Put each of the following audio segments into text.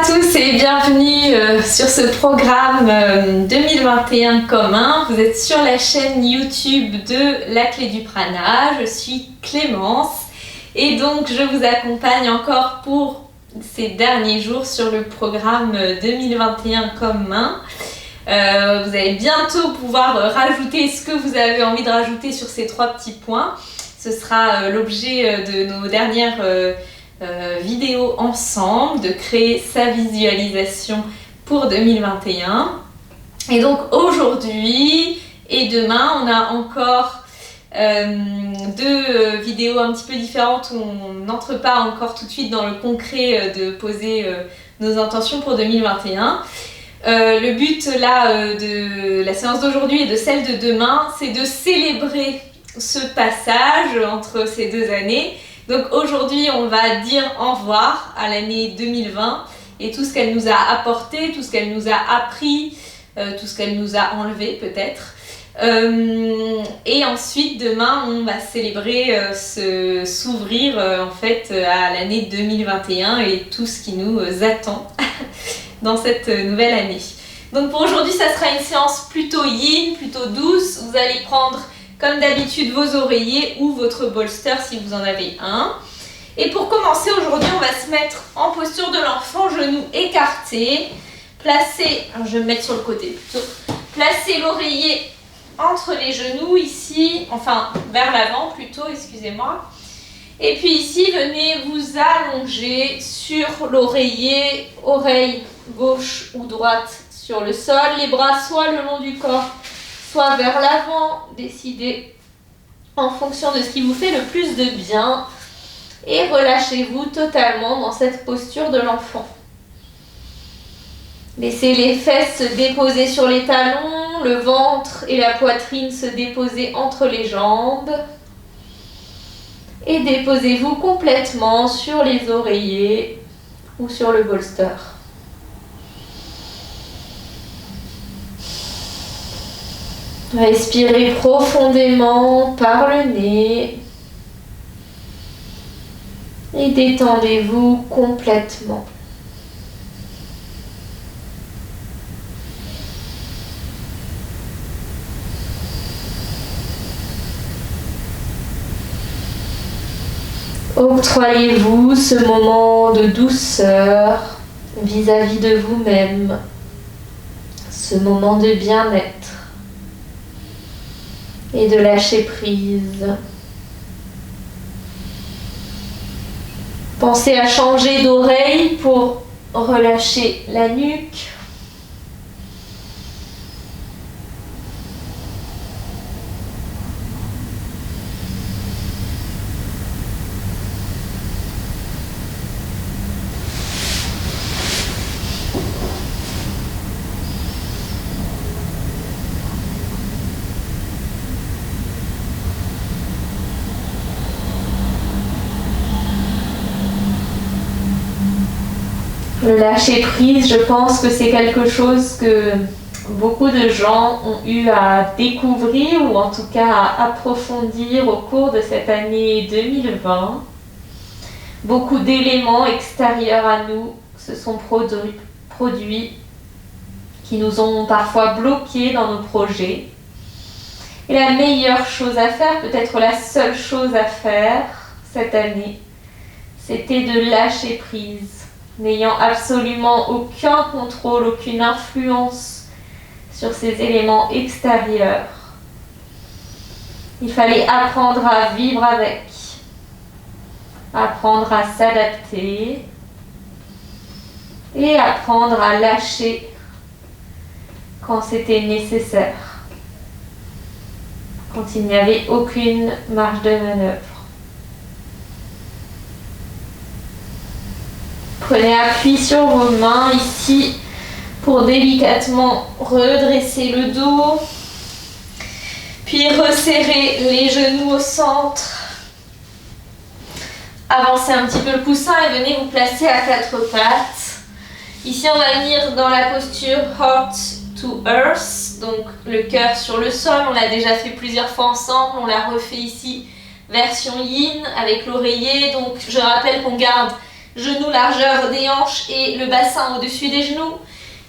tous et bienvenue sur ce programme 2021 commun. Vous êtes sur la chaîne YouTube de La Clé du Prana. Je suis Clémence et donc je vous accompagne encore pour ces derniers jours sur le programme 2021 commun. Vous allez bientôt pouvoir rajouter ce que vous avez envie de rajouter sur ces trois petits points. Ce sera l'objet de nos dernières vidéo ensemble, de créer sa visualisation pour 2021. Et donc aujourd'hui et demain, on a encore deux vidéos un petit peu différentes où on n'entre pas encore tout de suite dans le concret de poser nos intentions pour 2021. Le but là de la séance d'aujourd'hui et de celle de demain, c'est de célébrer ce passage entre ces deux années. Donc aujourd'hui, on va dire au revoir à l'année 2020 et tout ce qu'elle nous a apporté, tout ce qu'elle nous a appris, tout ce qu'elle nous a enlevé peut-être. Et ensuite, demain, on va célébrer, s'ouvrir en fait à l'année 2021 et tout ce qui nous attend dans cette nouvelle année. Donc pour aujourd'hui, ça sera une séance plutôt yin, plutôt douce. Vous allez prendre comme d'habitude vos oreillers ou votre bolster si vous en avez un. Et pour commencer aujourd'hui, on va se mettre en posture de l'enfant, genoux écartés. Placer, je vais me mettre sur le côté plutôt. Placer l'oreiller entre les genoux ici, enfin vers l'avant plutôt, excusez-moi. Et puis ici, venez vous allonger sur l'oreiller, oreille gauche ou droite sur le sol. Les bras soit le long du corps, soit vers l'avant, décidez en fonction de ce qui vous fait le plus de bien et relâchez-vous totalement dans cette posture de l'enfant. Laissez les fesses se déposer sur les talons, le ventre et la poitrine se déposer entre les jambes et déposez-vous complètement sur les oreillers ou sur le bolster. Respirez profondément par le nez et détendez-vous complètement. Octroyez-vous ce moment de douceur vis-à-vis de vous-même, ce moment de bien-être et de lâcher prise. Pensez à changer d'oreille pour relâcher la nuque. Le lâcher prise, je pense que c'est quelque chose que beaucoup de gens ont eu à découvrir ou en tout cas à approfondir au cours de cette année 2020. Beaucoup d'éléments extérieurs à nous se sont produits qui nous ont parfois bloqués dans nos projets. Et la meilleure chose à faire, peut-être la seule chose à faire cette année, c'était de lâcher prise. N'ayant absolument aucun contrôle, aucune influence sur ces éléments extérieurs. Il fallait apprendre à vivre avec, apprendre à s'adapter et apprendre à lâcher quand c'était nécessaire, quand il n'y avait aucune marge de manœuvre. Prenez appui sur vos mains ici pour délicatement redresser le dos, puis resserrer les genoux au centre. Avancez un petit peu le coussin et venez vous placer à quatre pattes. Ici, on va venir dans la posture Heart to Earth, donc le cœur sur le sol. On l'a déjà fait plusieurs fois ensemble, on l'a refait ici, version yin avec l'oreiller. Donc je rappelle qu'on garde genoux, largeur des hanches et le bassin au-dessus des genoux.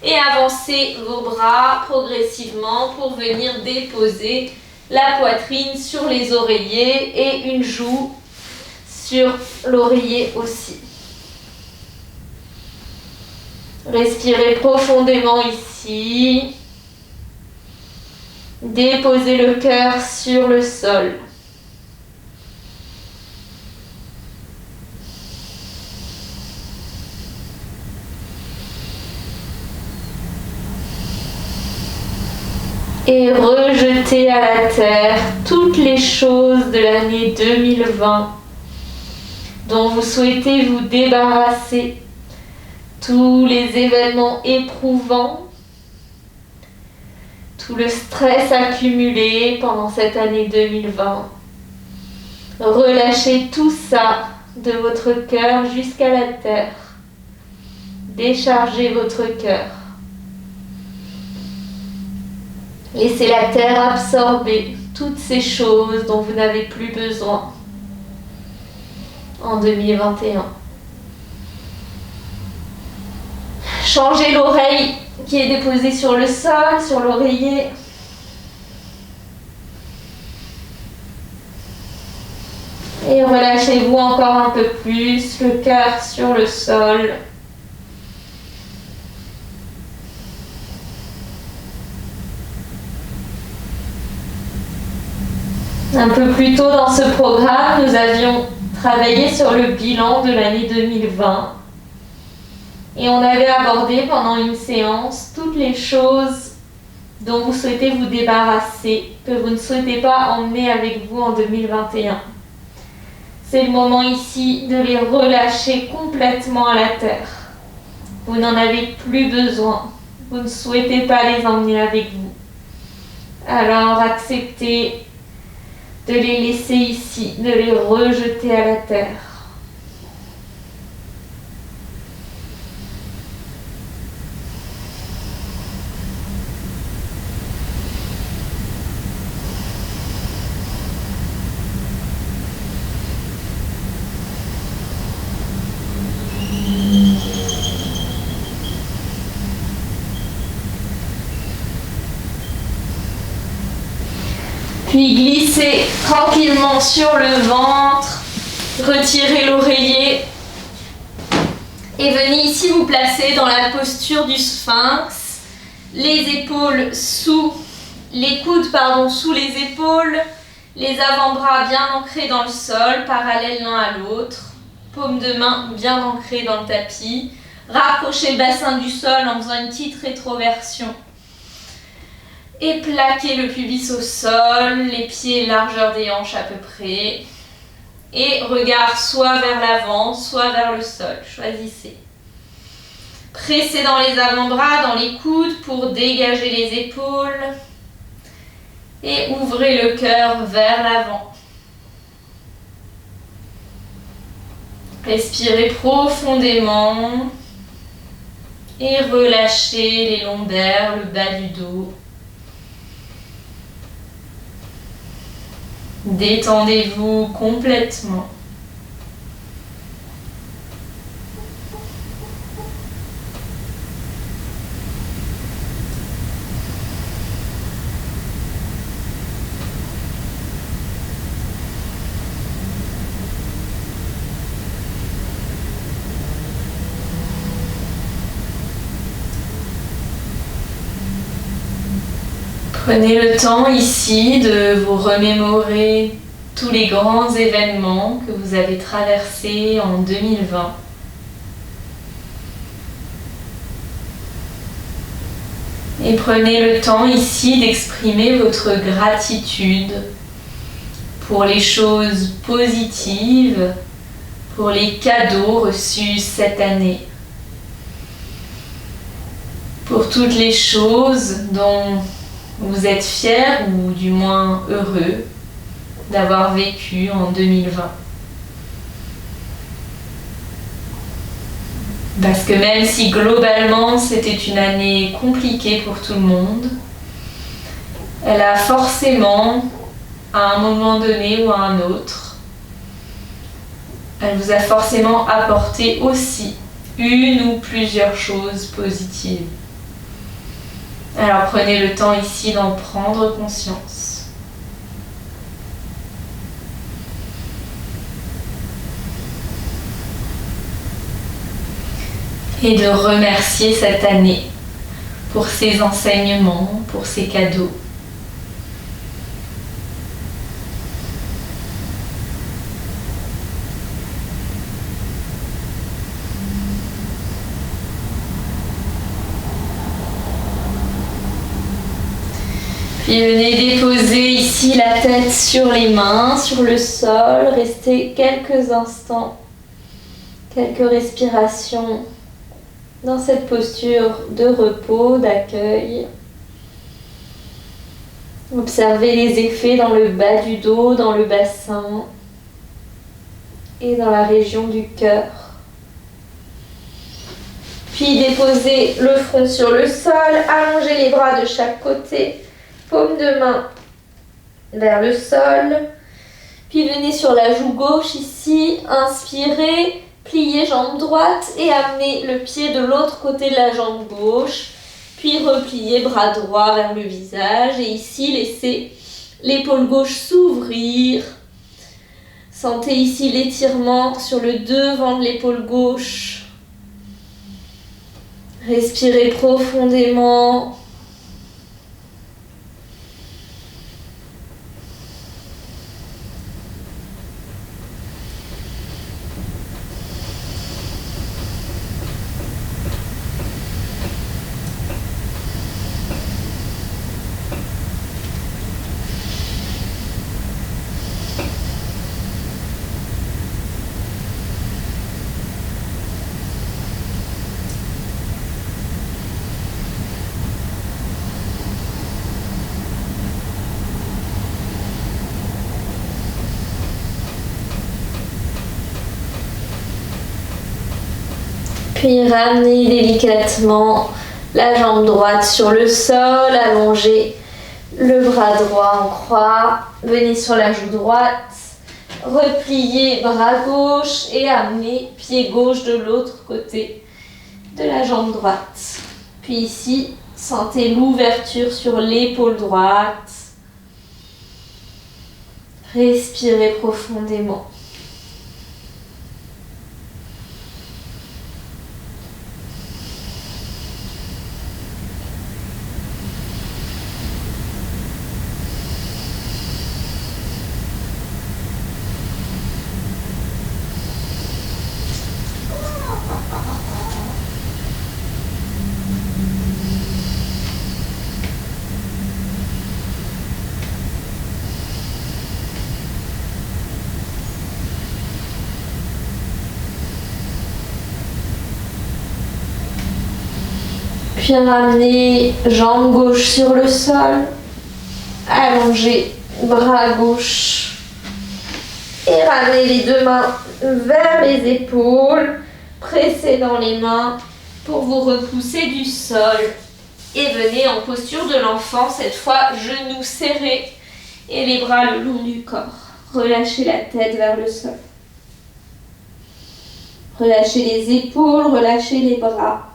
Et avancez vos bras progressivement pour venir déposer la poitrine sur les oreillers et une joue sur l'oreiller aussi. Respirez profondément ici. Déposez le cœur sur le sol. Et rejetez à la terre toutes les choses de l'année 2020 dont vous souhaitez vous débarrasser, tous les événements éprouvants, tout le stress accumulé pendant cette année 2020. Relâchez tout ça de votre cœur jusqu'à la terre. Déchargez votre cœur. Laissez la terre absorber toutes ces choses dont vous n'avez plus besoin en 2021. Changez l'oreille qui est déposée sur le sol, sur l'oreiller. Et relâchez-vous encore un peu plus, le cœur sur le sol. Un peu plus tôt dans ce programme, nous avions travaillé sur le bilan de l'année 2020 et on avait abordé pendant une séance toutes les choses dont vous souhaitez vous débarrasser, que vous ne souhaitez pas emmener avec vous en 2021. C'est le moment ici de les relâcher complètement à la terre. Vous n'en avez plus besoin, vous ne souhaitez pas les emmener avec vous. Alors acceptez de les laisser ici, de les rejeter à la terre. Puis glissez tranquillement sur le ventre, retirez l'oreiller et venez ici vous placer dans la posture du sphinx, les épaules sous les coudes sous les épaules, les avant-bras bien ancrés dans le sol, parallèles l'un à l'autre, paumes de main bien ancrées dans le tapis, rapprochez le bassin du sol en faisant une petite rétroversion. Et plaquez le pubis au sol, les pieds largeur des hanches à peu près. Et regard soit vers l'avant, soit vers le sol. Choisissez. Pressez dans les avant-bras, dans les coudes pour dégager les épaules. Et ouvrez le cœur vers l'avant. Respirez profondément. Et relâchez les lombaires, le bas du dos. Détendez-vous complètement. Prenez le temps ici de vous remémorer tous les grands événements que vous avez traversés en 2020. Et prenez le temps ici d'exprimer votre gratitude pour les choses positives, pour les cadeaux reçus cette année, pour toutes les choses dont vous êtes fiers ou du moins heureux d'avoir vécu en 2020. Parce que même si globalement c'était une année compliquée pour tout le monde, elle a forcément, à un moment donné ou à un autre, Elle vous a forcément apporté aussi une ou plusieurs choses positives. Alors prenez le temps ici d'en prendre conscience. Et de remercier cette année pour ses enseignements, pour ses cadeaux. Puis venez déposer ici la tête sur les mains, sur le sol. Restez quelques instants, quelques respirations dans cette posture de repos, d'accueil. Observez les effets dans le bas du dos, dans le bassin et dans la région du cœur. Puis déposez le front sur le sol, allongez les bras de chaque côté, paume de main vers le sol. Puis venez sur la joue gauche ici, inspirez, pliez jambe droite et amenez le pied de l'autre côté de la jambe gauche. Puis repliez bras droit vers le visage et ici laissez l'épaule gauche s'ouvrir. Sentez ici l'étirement sur le devant de l'épaule gauche. Respirez profondément. Puis ramenez délicatement la jambe droite sur le sol, allongez le bras droit en croix, venez sur la joue droite, repliez bras gauche et amenez pied gauche de l'autre côté de la jambe droite. Puis ici, sentez l'ouverture sur l'épaule droite. Respirez profondément. Puis ramenez jambe gauche sur le sol, allongez bras gauche et ramenez les deux mains vers les épaules, pressez dans les mains pour vous repousser du sol et venez en posture de l'enfant, cette fois genoux serrés et les bras le long du corps. Relâchez la tête vers le sol. Relâchez les épaules, relâchez les bras.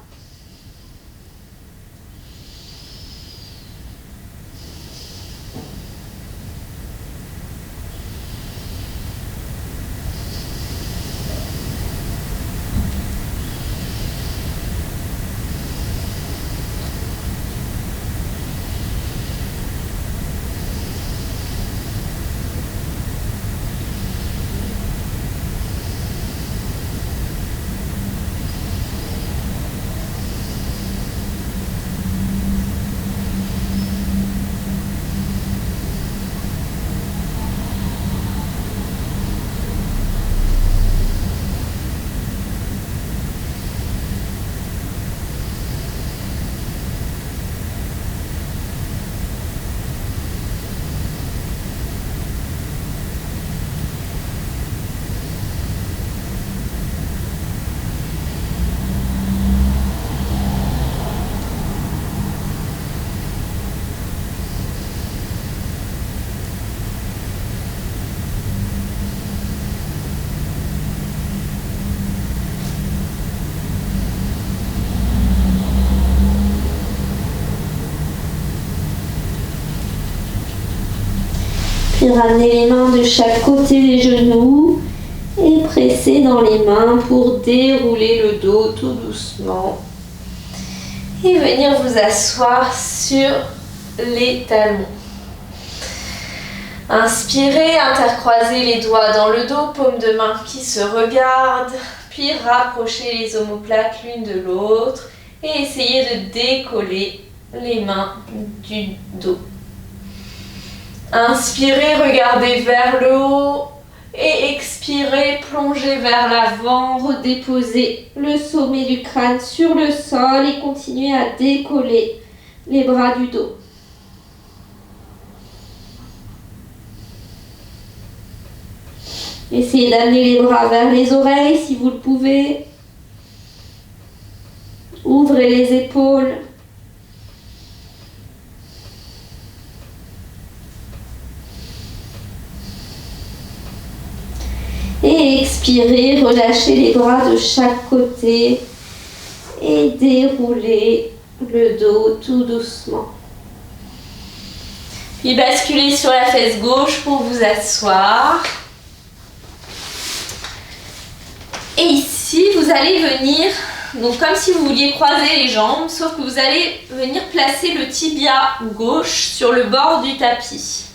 Puis ramenez les mains de chaque côté des genoux et pressez dans les mains pour dérouler le dos tout doucement. Et venir vous asseoir sur les talons. Inspirez, intercroisez les doigts dans le dos, paume de main qui se regardent, puis rapprochez les omoplates l'une de l'autre et essayez de décoller les mains du dos. Inspirez, regardez vers le haut et expirez, plongez vers l'avant, redéposez le sommet du crâne sur le sol et continuez à décoller les bras du dos. Essayez d'amener les bras vers les oreilles si vous le pouvez. Ouvrez les épaules. Et expirez, relâchez les bras de chaque côté et déroulez le dos tout doucement. Puis basculez sur la fesse gauche pour vous asseoir. Et ici, vous allez venir, donc comme si vous vouliez croiser les jambes, sauf que vous allez venir placer le tibia gauche sur le bord du tapis.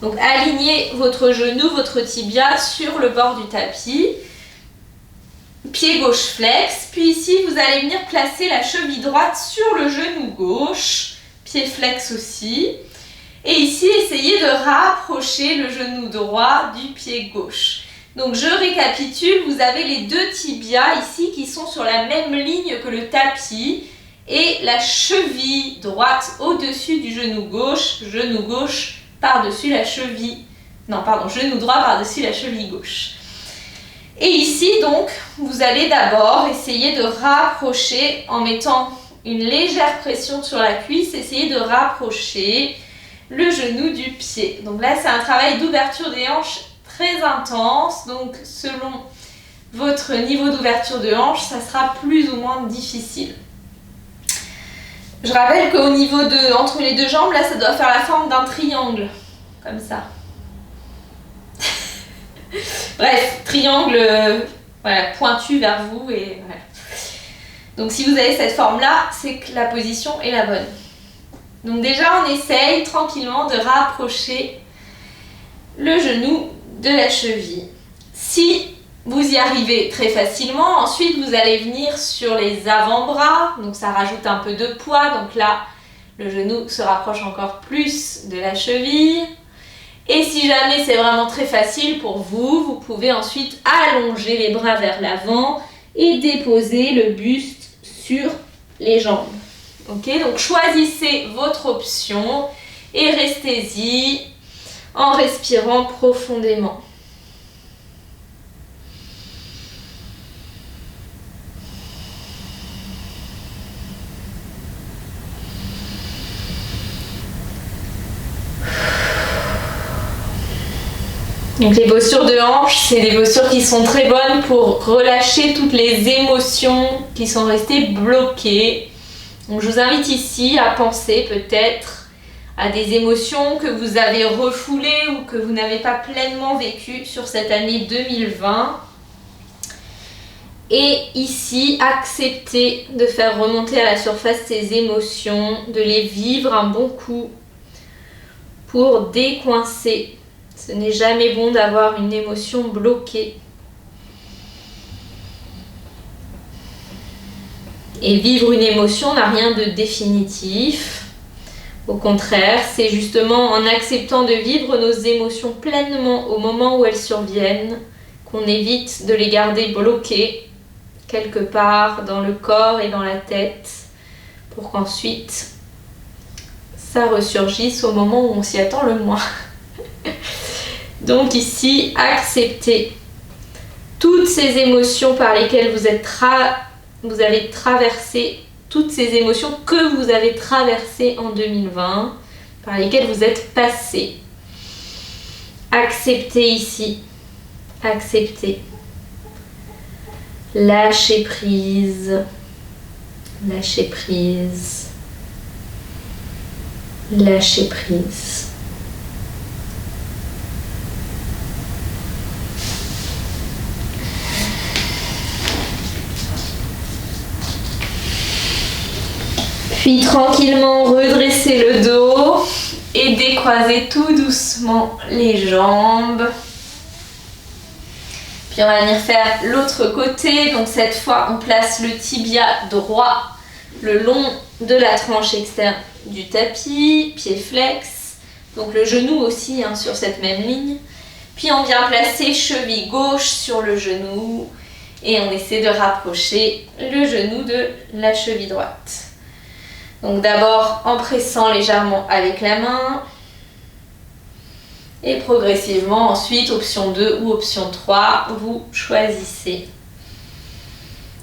Donc alignez votre genou, votre tibia sur le bord du tapis. Pied gauche flex, puis ici vous allez venir placer la cheville droite sur le genou gauche, pied flex aussi. Et ici, essayez de rapprocher le genou droit du pied gauche. Donc je récapitule, vous avez les deux tibias ici qui sont sur la même ligne que le tapis et la cheville droite au-dessus du genou gauche par-dessus la cheville, genou droit par-dessus la cheville gauche. Et ici donc, vous allez d'abord essayer de rapprocher en mettant une légère pression sur la cuisse, essayez de rapprocher le genou du pied. Donc là c'est un travail d'ouverture des hanches très intense, donc selon votre niveau d'ouverture de hanche, ça sera plus ou moins difficile. Je rappelle qu'au niveau entre les deux jambes, là ça doit faire la forme d'un triangle, comme ça. Bref, triangle voilà, pointu vers vous et voilà. Donc si vous avez cette forme-là, c'est que la position est la bonne. Donc déjà on essaye tranquillement de rapprocher le genou de la cheville. Si vous y arrivez très facilement, ensuite vous allez venir sur les avant-bras, donc ça rajoute un peu de poids, donc là le genou se rapproche encore plus de la cheville. Et si jamais c'est vraiment très facile pour vous, vous pouvez ensuite allonger les bras vers l'avant et déposer le buste sur les jambes. Ok, donc choisissez votre option et restez-y en respirant profondément. Donc les postures de hanche, c'est des postures qui sont très bonnes pour relâcher toutes les émotions qui sont restées bloquées. Donc je vous invite ici à penser peut-être à des émotions que vous avez refoulées ou que vous n'avez pas pleinement vécues sur cette année 2020. Et ici, accepter de faire remonter à la surface ces émotions, de les vivre un bon coup pour décoincer. Ce n'est jamais bon d'avoir une émotion bloquée. Et vivre une émotion n'a rien de définitif. Au contraire, c'est justement en acceptant de vivre nos émotions pleinement au moment où elles surviennent qu'on évite de les garder bloquées quelque part dans le corps et dans la tête pour qu'ensuite ça ressurgisse au moment où on s'y attend le moins. Donc ici, acceptez toutes ces émotions par lesquelles vous avez traversé, toutes ces émotions que vous avez traversées en 2020, par lesquelles vous êtes passé. Acceptez ici, acceptez. Lâchez prise, lâchez prise, lâchez prise. Puis tranquillement redresser le dos et décroiser tout doucement les jambes. Puis on va venir faire l'autre côté. Donc cette fois, on place le tibia droit le long de la tranche externe du tapis, pied flex. Donc le genou aussi sur cette même ligne. Puis on vient placer cheville gauche sur le genou et on essaie de rapprocher le genou de la cheville droite. Donc d'abord en pressant légèrement avec la main et progressivement ensuite option 2 ou option 3, vous choisissez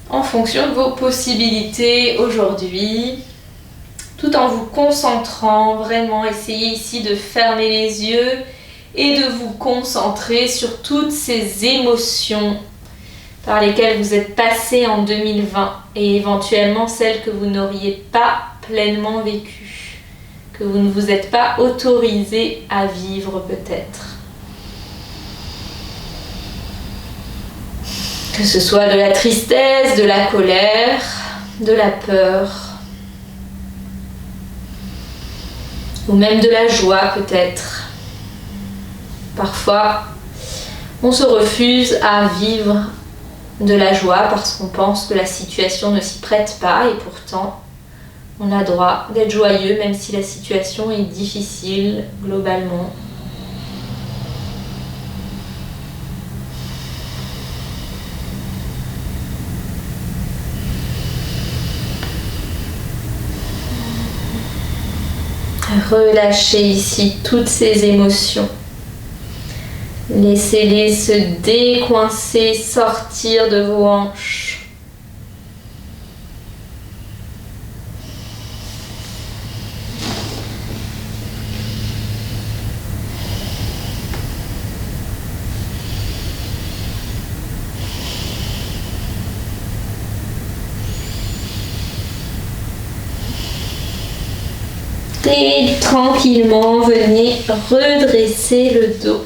en fonction de vos possibilités aujourd'hui, tout en vous concentrant vraiment. Essayez ici de fermer les yeux et de vous concentrer sur toutes ces émotions par lesquelles vous êtes passé en 2020 et éventuellement celles que vous n'auriez pas pleinement vécues, que vous ne vous êtes pas autorisé à vivre peut-être. Que ce soit de la tristesse, de la colère, de la peur, ou même de la joie peut-être. Parfois, on se refuse à vivre de la joie parce qu'on pense que la situation ne s'y prête pas et pourtant, on a droit d'être joyeux même si la situation est difficile globalement. Relâchez ici toutes ces émotions. Laissez-les se décoincer, sortir de vos hanches. Et tranquillement, venez redresser le dos.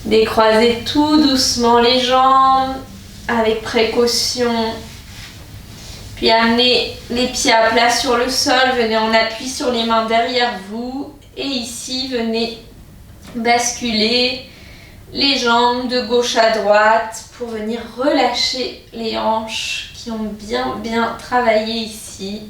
Décroisez tout doucement les jambes avec précaution. Puis amenez les pieds à plat sur le sol. Venez en appui sur les mains derrière vous. Et ici, venez basculer les jambes de gauche à droite pour venir relâcher les hanches qui ont bien travaillé ici.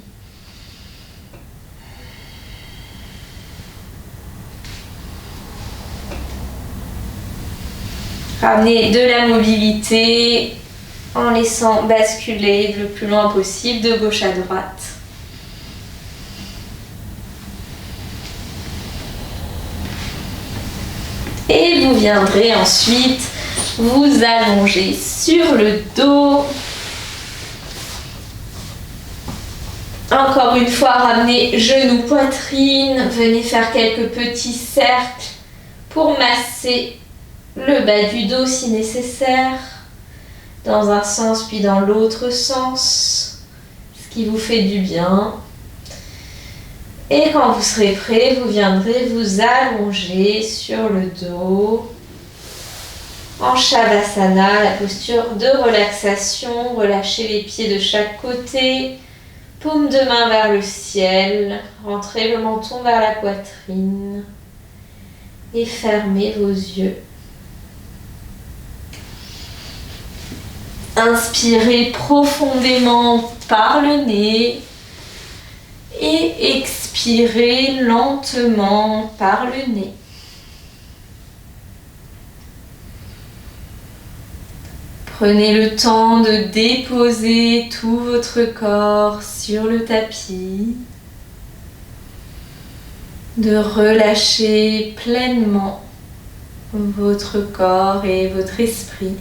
Ramenez de la mobilité en laissant basculer le plus loin possible de gauche à droite. Et vous viendrez ensuite vous allonger sur le dos. Encore une fois, ramenez genoux, poitrine. Venez faire quelques petits cercles pour masser le bas du dos si nécessaire, dans un sens puis dans l'autre sens, ce qui vous fait du bien. Et quand vous serez prêt, vous viendrez vous allonger sur le dos en Shavasana, la posture de relaxation. Relâchez les pieds de chaque côté, paume de main vers le ciel, rentrez le menton vers la poitrine et fermez vos yeux. Inspirez profondément par le nez et expirez lentement par le nez. Prenez le temps de déposer tout votre corps sur le tapis, de relâcher pleinement votre corps et votre esprit.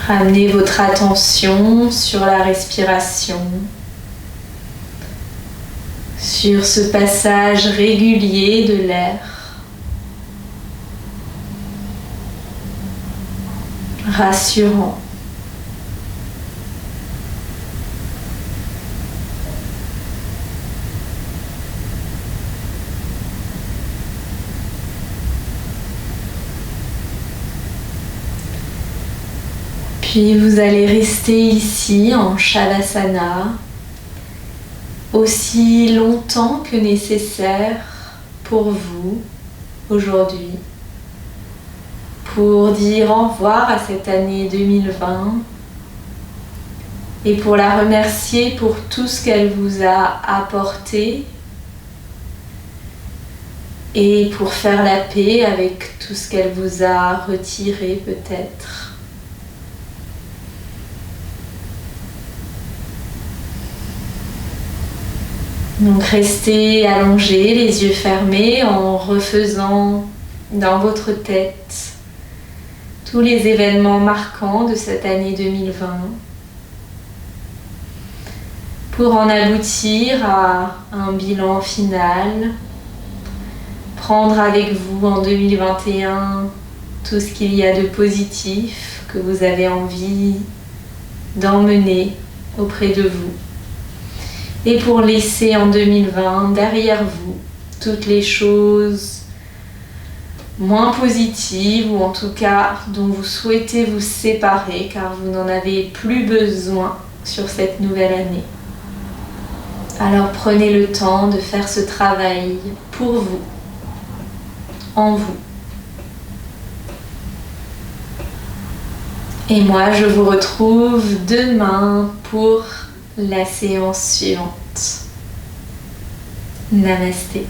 Ramenez votre attention sur la respiration, sur ce passage régulier de l'air. Rassurant. Puis vous allez rester ici en Shavasana aussi longtemps que nécessaire pour vous aujourd'hui, pour dire au revoir à cette année 2020 et pour la remercier pour tout ce qu'elle vous a apporté et pour faire la paix avec tout ce qu'elle vous a retiré peut-être. Donc restez allongés, les yeux fermés, en refaisant dans votre tête tous les événements marquants de cette année 2020 pour en aboutir à un bilan final. Prendre avec vous en 2021 tout ce qu'il y a de positif que vous avez envie d'emmener auprès de vous. Et pour laisser en 2020 derrière vous toutes les choses moins positives ou en tout cas dont vous souhaitez vous séparer car vous n'en avez plus besoin sur cette nouvelle année. Alors prenez le temps de faire ce travail pour vous, en vous. Et moi je vous retrouve demain pour la séance suivante. Namasté.